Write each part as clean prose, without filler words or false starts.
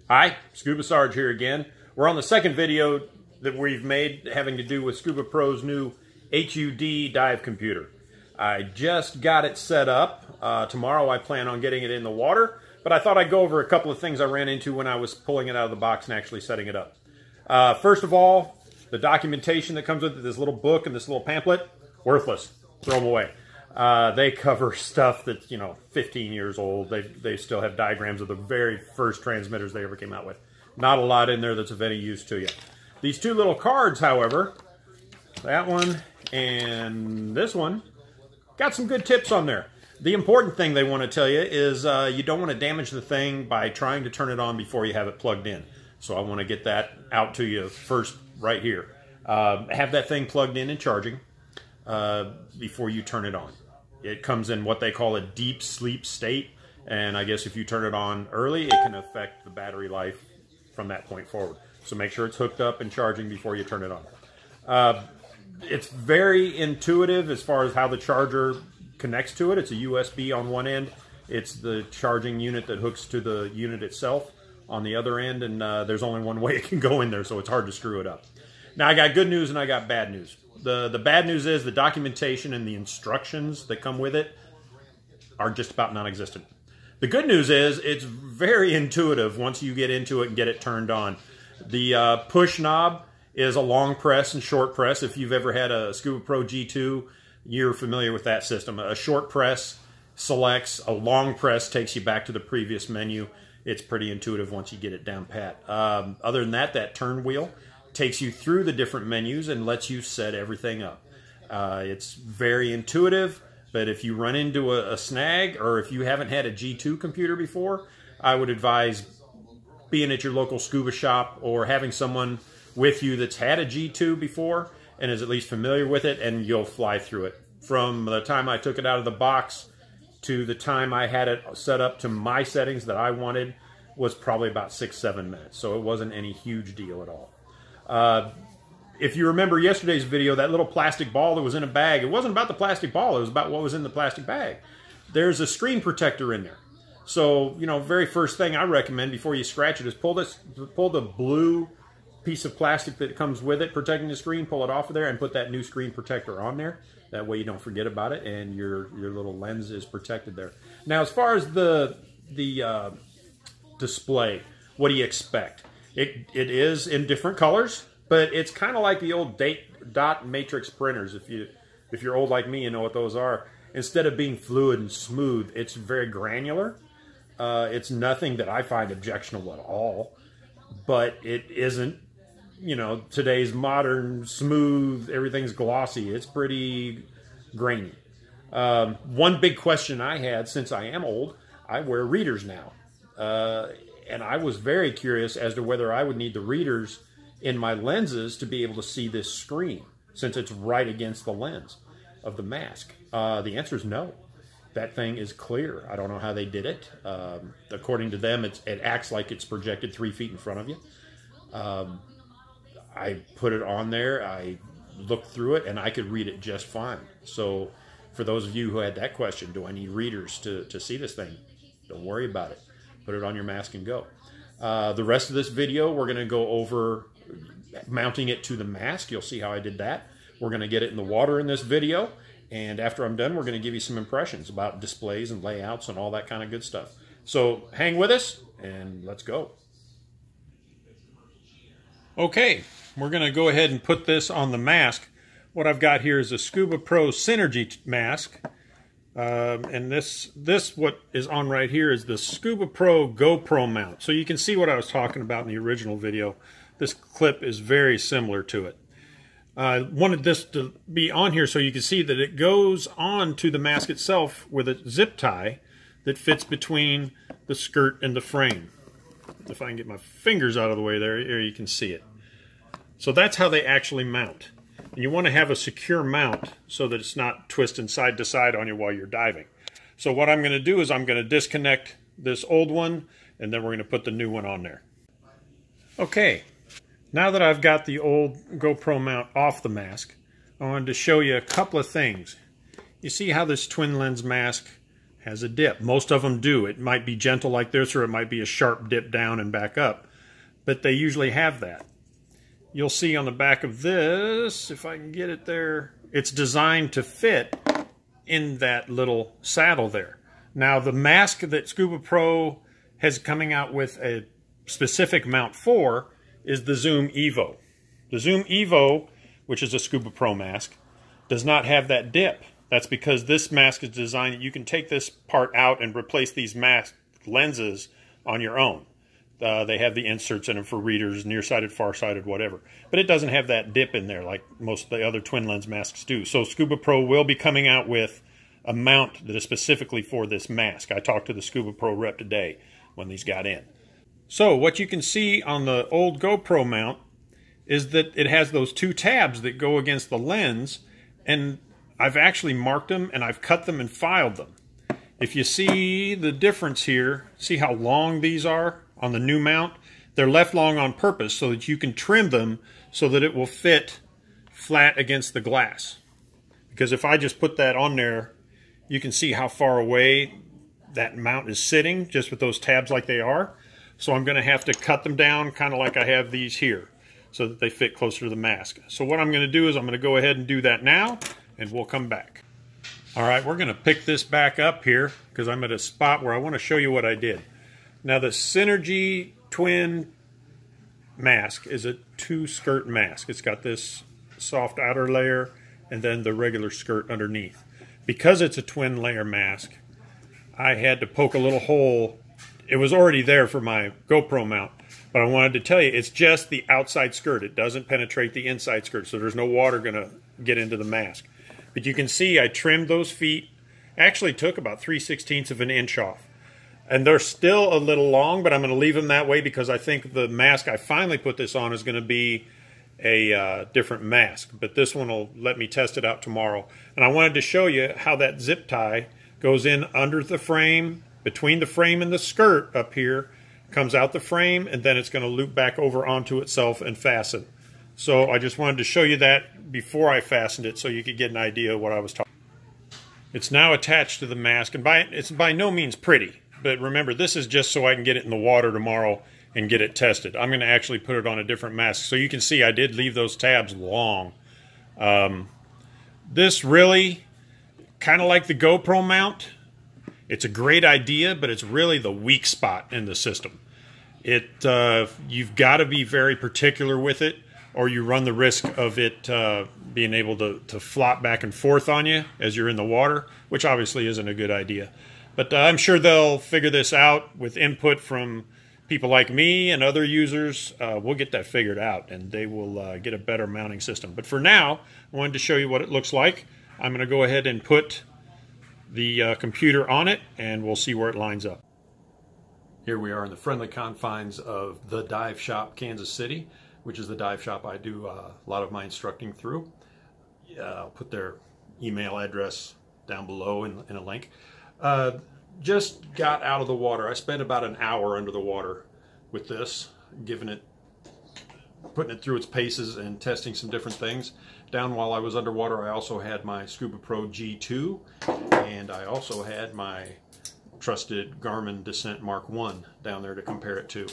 Hi, Scuba Sarge here again. We're on the second video that we've made having to do with Scubapro's new H.U.D dive computer. I just got it set up. Tomorrow I plan on getting it in the water, but I thought I'd go over a couple of things I ran into when I was pulling it out of the box and actually setting it up. First of all, the documentation that comes with it, this little book and this little pamphlet, worthless. Throw them away. They cover stuff that's, 15 years old. They still have diagrams of the very first transmitters they ever came out with. Not a lot in there that's of any use to you. These two little cards, however, that one and this one, got some good tips on there. The important thing they want to tell you is you don't want to damage the thing by trying to turn it on before you have it plugged in. So I want to get that out to you first right here. Have that thing plugged in and charging before you turn it on. It comes in what they call a deep sleep state, and I guess if you turn it on early, it can affect the battery life from that point forward. So make sure it's hooked up and charging before you turn it on. It's very intuitive as far as how the charger connects to it. It's a USB on one end. It's the charging unit that hooks to the unit itself on the other end, and there's only one way it can go in there, so it's hard to screw it up. Now, I got good news and I got bad news. The bad news is the documentation and the instructions that come with it are just about non-existent. The good news is it's very intuitive once you get into it and get it turned on. The push knob is a long press and short press. If you've ever had a Scubapro G2, you're familiar with that system. A short press selects, a long press takes you back to the previous menu. It's pretty intuitive once you get it down pat. Other than that, that turn wheel takes you through the different menus and lets you set everything up. It's very intuitive, but if you run into a snag, or if you haven't had a G2 computer before, I would advise being at your local scuba shop or having someone with you that's had a G2 before and is at least familiar with it, and you'll fly through it. From the time I took it out of the box to the time I had it set up to my settings that I wanted was probably about 6-7 minutes, so it wasn't any huge deal at all. If you remember yesterday's video, that little plastic ball that was in a bag, it wasn't about the plastic ball, it was about what was in the plastic bag. There's a screen protector in there. So, very first thing I recommend before you scratch it is pull the blue piece of plastic that comes with it protecting the screen, pull it off of there and put that new screen protector on there. That way you don't forget about it and your little lens is protected there. Now, as far as the display, what do you expect? It is in different colors, but it's kind of like the old dot matrix printers. If you're old like me, you know what those are. Instead of being fluid and smooth, it's very granular. It's nothing that I find objectionable at all, but it isn't, today's modern, smooth, everything's glossy. It's pretty grainy. One big question I had, since I am old, I wear readers now. And I was very curious as to whether I would need the readers in my lenses to be able to see this screen, since it's right against the lens of the mask. The answer is no. That thing is clear. I don't know how they did it. According to them, it acts like it's projected 3 feet in front of you. I put it on there, I looked through it, and I could read it just fine. So for those of you who had that question, do I need readers to see this thing? Don't worry about it. Put it on your mask and go. The rest of this video, we're going to go over mounting it to the mask. You'll see how I did that. We're going to get it in the water in this video. And after I'm done, we're going to give you some impressions about displays and layouts and all that kind of good stuff. So hang with us and let's go. Okay, we're going to go ahead and put this on the mask. What I've got here is a Scubapro Synergy mask. And this what is on right here is the Scubapro GoPro mount. So you can see what I was talking about in the original video. This clip is very similar to it. I wanted this to be on here so you can see that it goes on to the mask itself with a zip tie that fits between the skirt and the frame. If I can get my fingers out of the way there you can see it. So that's how they actually mount. And you want to have a secure mount so that it's not twisting side to side on you while you're diving. So what I'm going to do is I'm going to disconnect this old one, and then we're going to put the new one on there. Okay, now that I've got the old GoPro mount off the mask, I wanted to show you a couple of things. You see how this twin lens mask has a dip. Most of them do. It might be gentle like this, or it might be a sharp dip down and back up. But they usually have that. You'll see on the back of this, if I can get it there, it's designed to fit in that little saddle there. Now, the mask that Scubapro has coming out with a specific mount for is the Zoom Evo. The Zoom Evo, which is a Scubapro mask, does not have that dip. That's because this mask is designed that you can take this part out and replace these mask lenses on your own. They have the inserts in them for readers, nearsighted, farsighted, whatever. But it doesn't have that dip in there like most of the other twin lens masks do. So Scubapro will be coming out with a mount that is specifically for this mask. I talked to the Scubapro rep today when these got in. So what you can see on the old GoPro mount is that it has those two tabs that go against the lens, and I've actually marked them and I've cut them and filed them. If you see the difference here, see how long these are on the new mount? They're left long on purpose so that you can trim them so that it will fit flat against the glass. Because if I just put that on there, you can see how far away that mount is sitting just with those tabs like they are. So I'm going to have to cut them down kind of like I have these here so that they fit closer to the mask. So what I'm going to do is I'm going to go ahead and do that now, and we'll come back. All right, we're going to pick this back up here because I'm at a spot where I want to show you what I did. Now the Synergy Twin mask is a two-skirt mask. It's got this soft outer layer and then the regular skirt underneath. Because it's a twin layer mask, I had to poke a little hole. It was already there for my GoPro mount, but I wanted to tell you it's just the outside skirt. It doesn't penetrate the inside skirt, so there's no water going to get into the mask. But you can see I trimmed those feet. Actually took about 3/16 of an inch off. And they're still a little long, but I'm going to leave them that way because I think the mask I finally put this on is going to be a different mask. But this one will let me test it out tomorrow. And I wanted to show you how that zip tie goes in under the frame, between the frame and the skirt up here, comes out the frame, and then it's going to loop back over onto itself and fasten. So I just wanted to show you that before I fastened it so you could get an idea of what I was talking about. It's now attached to the mask, and it's by no means pretty. But remember, this is just so I can get it in the water tomorrow and get it tested. I'm going to actually put it on a different mask. So you can see I did leave those tabs long. This really, kind of like the GoPro mount, it's a great idea, but it's really the weak spot in the system. You've got to be very particular with it, or you run the risk of it being able to flop back and forth on you as you're in the water, which obviously isn't a good idea. But I'm sure they'll figure this out with input from people like me and other users. We'll get that figured out, and they will get a better mounting system. But for now, I wanted to show you what it looks like. I'm going to go ahead and put the computer on it, and we'll see where it lines up. Here we are in the friendly confines of the Dive Shop, Kansas City, which is the dive shop I do a lot of my instructing through. I'll put their email address down below in a link. Just got out of the water. I spent about an hour under the water with this, putting it through its paces and testing some different things. Down while I was underwater, I also had my Scubapro G2, and I also had my trusted Garmin Descent Mark 1 down there to compare it to.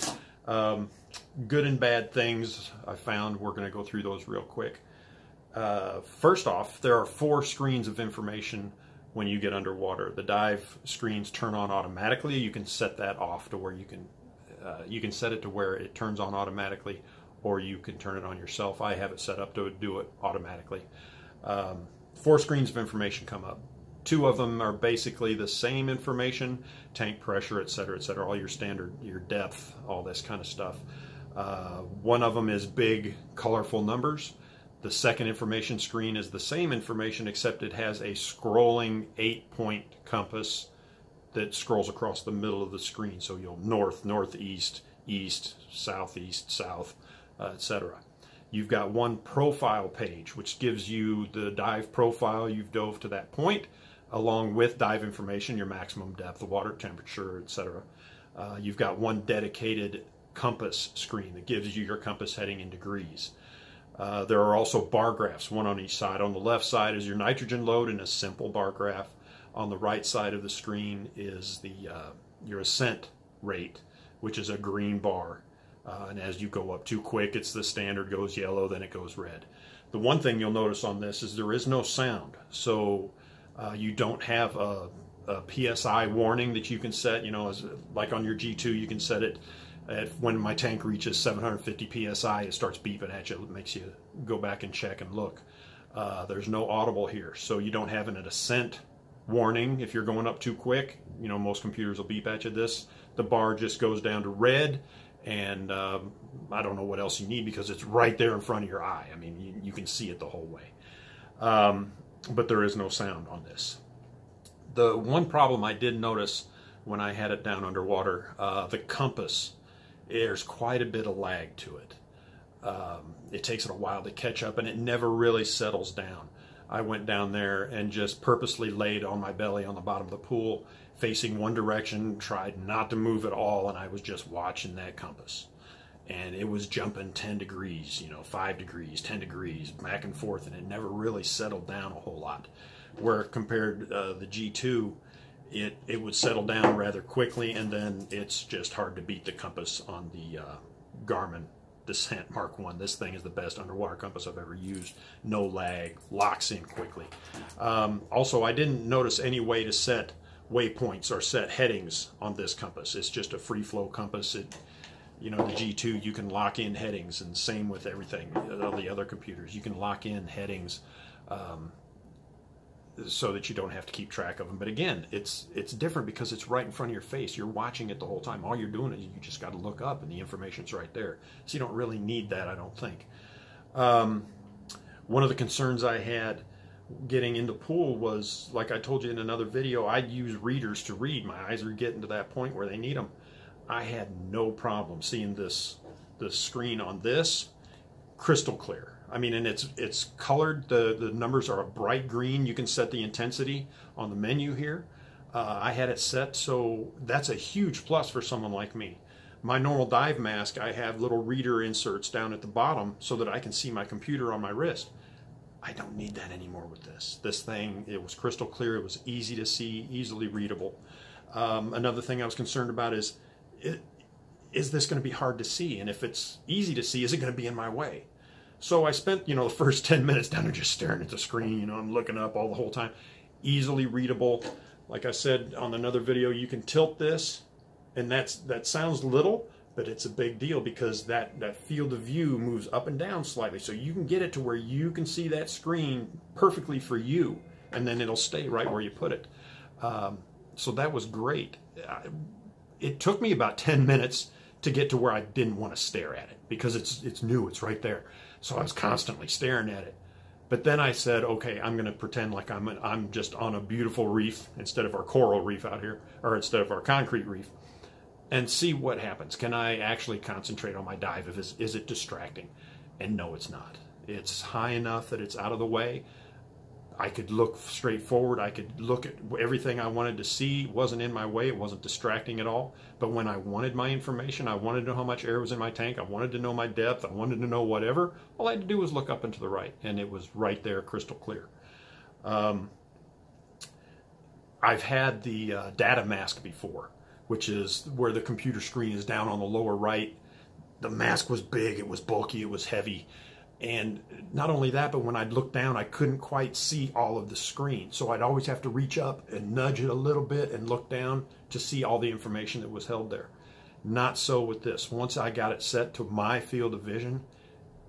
Good and bad things I found. We're going to go through those real quick. First off, there are 4 screens of information when you get underwater. The dive screens turn on automatically. You can set that off to where you can set it to where it turns on automatically, or you can turn it on yourself. I have it set up to do it automatically. 4 screens of information come up. 2 of them are basically the same information: tank pressure, etc., etc., all your standard, your depth, all this kind of stuff. 1 of them is big, colorful numbers. The second information screen is the same information, except it has a scrolling 8-point compass that scrolls across the middle of the screen. So you'll north, northeast, east, southeast, south, etc. You've got 1 profile page, which gives you the dive profile you've dove to that point, along with dive information, your maximum depth, the water temperature, etc. You've got 1 dedicated compass screen that gives you your compass heading in degrees. There are also bar graphs, 1 on each side. On the left side is your nitrogen load in a simple bar graph. On the right side of the screen is the your ascent rate, which is a green bar. And as you go up too quick, it's the standard, goes yellow, then it goes red. The one thing you'll notice on this is there is no sound. So you don't have a PSI warning that you can set, you know, as like on your G2, you can set it at when my tank reaches 750 PSI, it starts beeping at you. It makes you go back and check and look. There's no audible here, so you don't have an ascent warning if you're going up too quick. You know, most computers will beep at you. The bar just goes down to red, and I don't know what else you need because it's right there in front of your eye. I mean, you can see it the whole way. But there is no sound on this. The one problem I did notice when I had it down underwater, the compass, there's quite a bit of lag to it. It takes it a while to catch up, and it never really settles down. I went down there and just purposely laid on my belly on the bottom of the pool, facing one direction, tried not to move at all, and I was just watching that compass. And it was jumping 10 degrees, you know, 5 degrees, 10 degrees, back and forth, and it never really settled down a whole lot. Where compared the G2, it would settle down rather quickly, and then it's just hard to beat the compass on the Garmin Descent Mark I. This thing is the best underwater compass I've ever used. No lag, locks in quickly. Also, I didn't notice any way to set waypoints or set headings on this compass. It's just a free flow compass. You know, the G2, you can lock in headings, and same with everything. All the other computers, you can lock in headings so that you don't have to keep track of them. But again, it's different because it's right in front of your face. You're watching it the whole time. All you're doing is you just got to look up, and the information's right there. So you don't really need that, I don't think. One of the concerns I had getting into pool was, like I told you in another video, I'd use readers to read. My eyes are getting to that point where they need them. I had no problem seeing the screen on this crystal clear. I mean, and it's colored. The numbers are a bright green. You can set the intensity on the menu here. I had it set, so that's a huge plus for someone like me. My normal dive mask, I have little reader inserts down at the bottom so that I can see my computer on my wrist. I don't need that anymore with this. This thing, it was crystal clear. It was easy to see, easily readable. Another thing I was concerned about is this going to be hard to see? And if it's easy to see, is it going to be in my way? So I spent, you know, the first 10 minutes down there just staring at the screen. You know, I'm looking up all the whole time. Easily readable. Like I said on another video, you can tilt this, and that sounds little, but it's a big deal because that field of view moves up and down slightly. So you can get it to where you can see that screen perfectly for you, and then it'll stay right where you put it. So that was great. It took me about 10 minutes to get to where I didn't want to stare at it because it's new, it's right there. So I was constantly staring at it. But then I said, okay, I'm going to pretend like I'm just on a beautiful reef instead of our coral reef out here, or instead of our concrete reef, and see what happens. Can I actually concentrate on my dive? Is it distracting? And no, it's not. It's high enough that it's out of the way. I could look straight forward. I could look at everything I wanted to see. It wasn't in my way. It wasn't distracting at all. But when I wanted my information, I wanted to know how much air was in my tank. I wanted to know my depth. I wanted to know whatever. All I had to do was look up and to the right, and it was right there, crystal clear. I've had the data mask before, which is where the computer screen is down on the lower right. The mask was big. It was bulky. It was heavy. And not only that, but when I'd look down, I couldn't quite see all of the screen. So I'd always have to reach up and nudge it a little bit and look down to see all the information that was held there. Not so with this. Once I got it set to my field of vision,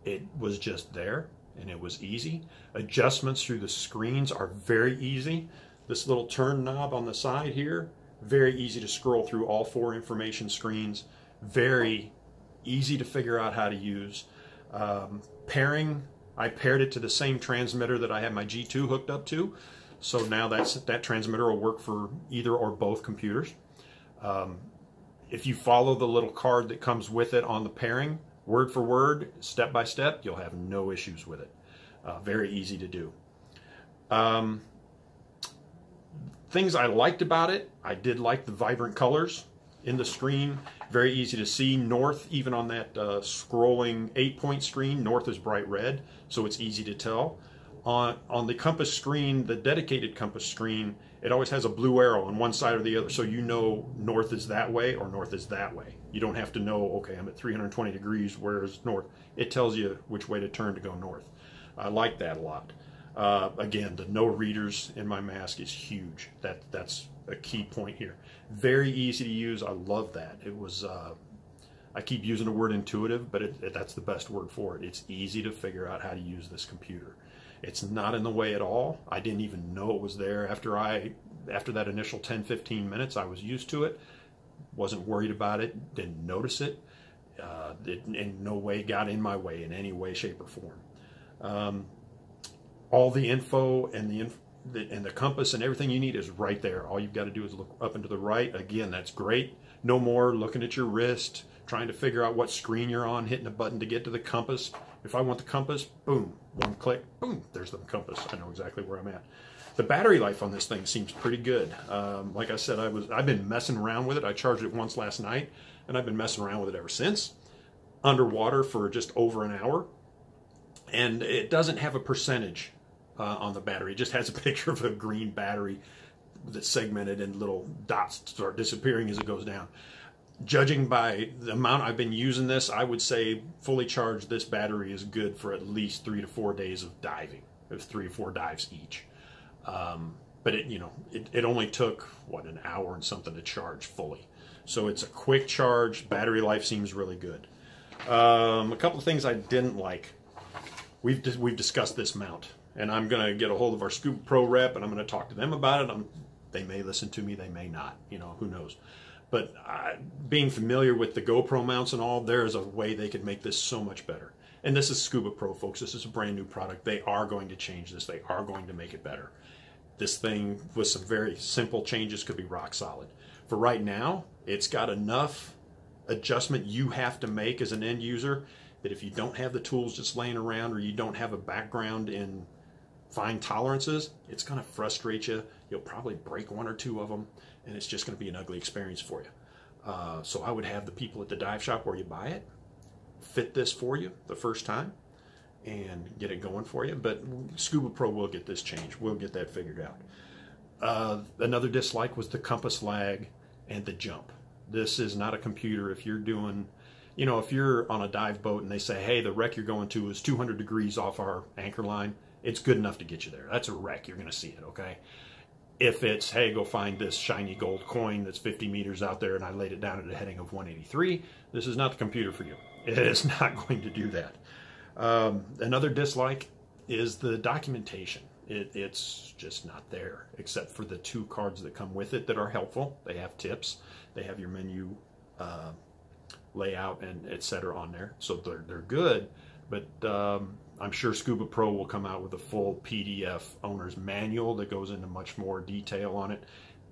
it was just there and it was easy. Adjustments through the screens are very easy. This little turn knob on the side here, very easy to scroll through all 4 information screens. Very easy to figure out how to use. Pairing, I paired it to the same transmitter that I have my G2 hooked up to, so now that transmitter will work for either or both computers. If you follow the little card that comes with it on the pairing, word for word, step by step, you'll have no issues with it. Very easy to do. Things I liked about it, I did like the vibrant colors in the screen. Very easy to see. North, even on that scrolling 8-point screen, north is bright red, so it's easy to tell. On the compass screen, the dedicated compass screen, it always has a blue arrow on one side or the other, so you know north is that way or north is that way. You don't have to know, okay, I'm at 320 degrees, where is north? It tells you which way to turn to go north. I like that a lot. Again, the no readers in my mask is huge. That's a key point here. Very easy to use. I love that. It was, I keep using the word intuitive, but that's the best word for it. It's easy to figure out how to use this computer. It's not in the way at all. I didn't even know it was there. After that initial 10-15 minutes, I was used to it. Wasn't worried about it. Didn't notice it. It in no way got in my way in any way, shape, or form. All the info and the compass and everything you need is right there. All you've got to do is look up and to the right. Again, that's great. No more looking at your wrist, trying to figure out what screen you're on, hitting a button to get to the compass. If I want the compass, boom, one click, boom, there's the compass. I know exactly where I'm at. The battery life on this thing seems pretty good. Like I said, I've been messing around with it. I charged it once last night, and I've been messing around with it ever since. Underwater for just over an hour. And it doesn't have a percentage on the battery. It just has a picture of a green battery that's segmented and little dots start disappearing as it goes down. Judging by the amount I've been using this, I would say fully charged, this battery is good for at least 3 to 4 days of diving. There's 3 or 4 dives each. But it only took, what, an hour and something to charge fully. So it's a quick charge. Battery life seems really good. A couple of things I didn't like. We've discussed this mount, and I'm going to get a hold of our Scubapro rep, and I'm going to talk to them about it. They may listen to me, they may not. Who knows. But being familiar with the GoPro mounts and all, there's a way they could make this so much better. And this is Scubapro, folks. This is a brand new product. They are going to change this. They are going to make it better. This thing, with some very simple changes, could be rock solid. For right now, it's got enough adjustment you have to make as an end user that if you don't have the tools just laying around, or you don't have a background in fine tolerances, it's going to frustrate you. You'll probably break 1 or 2 of them, and it's just going to be an ugly experience for you. So I would have the people at the dive shop where you buy it fit this for you the first time and get it going for you. But Scubapro will get this changed. We'll get that figured out. Another dislike was the compass lag and the jump. This is not a computer. If you're doing, if you're on a dive boat and they say, hey, the wreck you're going to is 200 degrees off our anchor line, it's good enough to get you there. That's a wreck. You're going to see it, okay? If it's, hey, go find this shiny gold coin that's 50 meters out there and I laid it down at a heading of 183, this is not the computer for you. It is not going to do that. Another dislike is the documentation. It's just not there, except for the 2 cards that come with it that are helpful. They have tips. They have your menu layout and etc. on there. So they're good, but I'm sure Scubapro will come out with a full PDF owner's manual that goes into much more detail on it.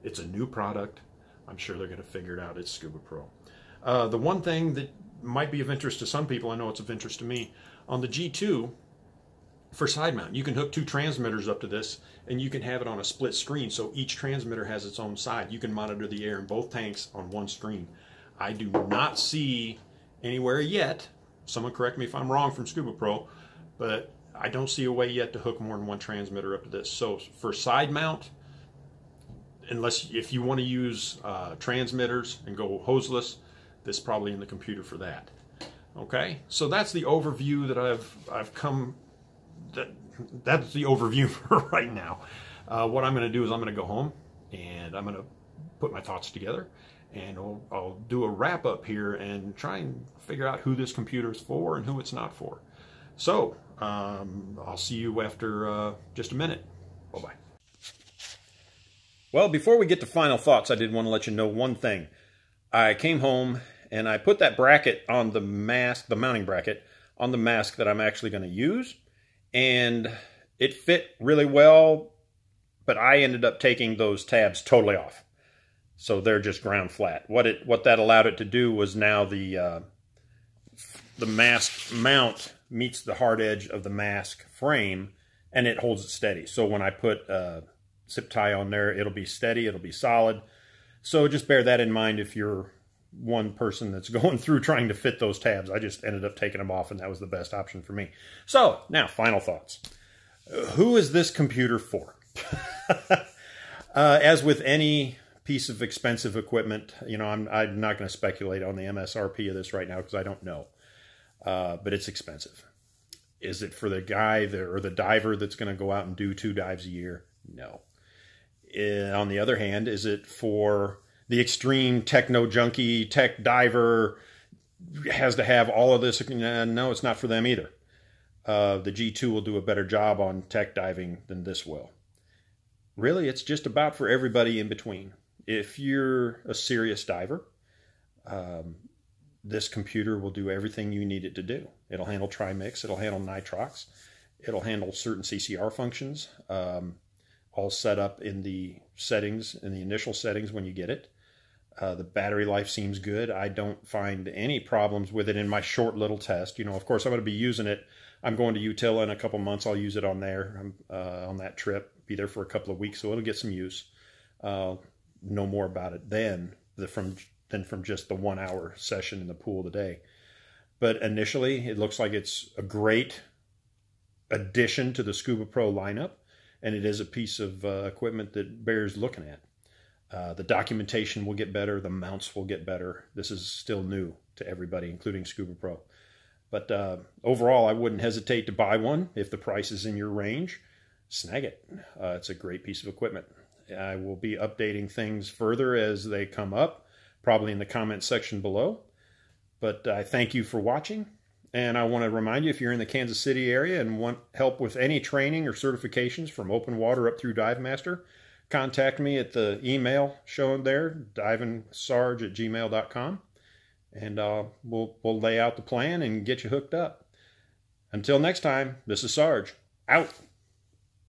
It's a new product. I'm sure they're going to figure it out. It's Scubapro. The one thing that might be of interest to some people, I know it's of interest to me, on the G2, for side mount, you can hook 2 transmitters up to this, and you can have it on a split screen, so each transmitter has its own side. You can monitor the air in both tanks on one screen. I do not see anywhere yet, someone correct me if I'm wrong from Scubapro, but I don't see a way yet to hook more than 1 transmitter up to this. So for side mount, if you want to use transmitters and go hoseless, this is probably in the computer for that. Okay, so that's the overview that I've come. That's the overview for right now. What I'm going to do is I'm going to go home and I'm going to put my thoughts together, and I'll do a wrap up here and try and figure out who this computer is for and who it's not for. So I'll see you after just a minute. Bye-bye. Well, before we get to final thoughts, I did want to let you know one thing. I came home and I put that bracket on the mask, the mounting bracket, on the mask that I'm actually going to use. And it fit really well, but I ended up taking those tabs totally off. So they're just ground flat. What that allowed it to do was now the mask mount meets the hard edge of the mask frame, and it holds it steady. So when I put zip tie on there, it'll be steady, it'll be solid. So just bear that in mind if you're one person that's going through trying to fit those tabs. I just ended up taking them off, and that was the best option for me. So now, final thoughts. Who is this computer for? As with any piece of expensive equipment, you know, I'm not going to speculate on the MSRP of this right now because I don't know. But it's expensive. Is it for the guy or the diver that's going to go out and do 2 dives a year? No. On the other hand, is it for the extreme techno junkie, tech diver, has to have all of this? No, it's not for them either. The G2 will do a better job on tech diving than this will. Really, it's just about for everybody in between. If you're a serious diver, this computer will do everything you need it to do. It'll handle trimix, it'll handle nitrox, it'll handle certain CCR functions, all set up in the settings, in the initial settings when you get it. The battery life seems good. I don't find any problems with it in my short little test. You know, of course, I'm going to be using it. I'm going to Utila in a couple months. I'll use it on there, on that trip. Be there for a couple of weeks, so it'll get some use. Know more about it than from just the 1 hour session in the pool today. But initially, it looks like it's a great addition to the Scubapro lineup, and it is a piece of equipment that bears looking at. The documentation will get better. The mounts will get better. This is still new to everybody, including Scubapro. But overall, I wouldn't hesitate to buy one. If the price is in your range, snag it. It's a great piece of equipment. I will be updating things further as they come up, probably in the comment section below. But I thank you for watching. And I want to remind you, if you're in the Kansas City area and want help with any training or certifications from open water up through Dive Master, contact me at the email shown there, divingsarge@gmail.com. And we'll lay out the plan and get you hooked up. Until next time, this is Sarge. Out.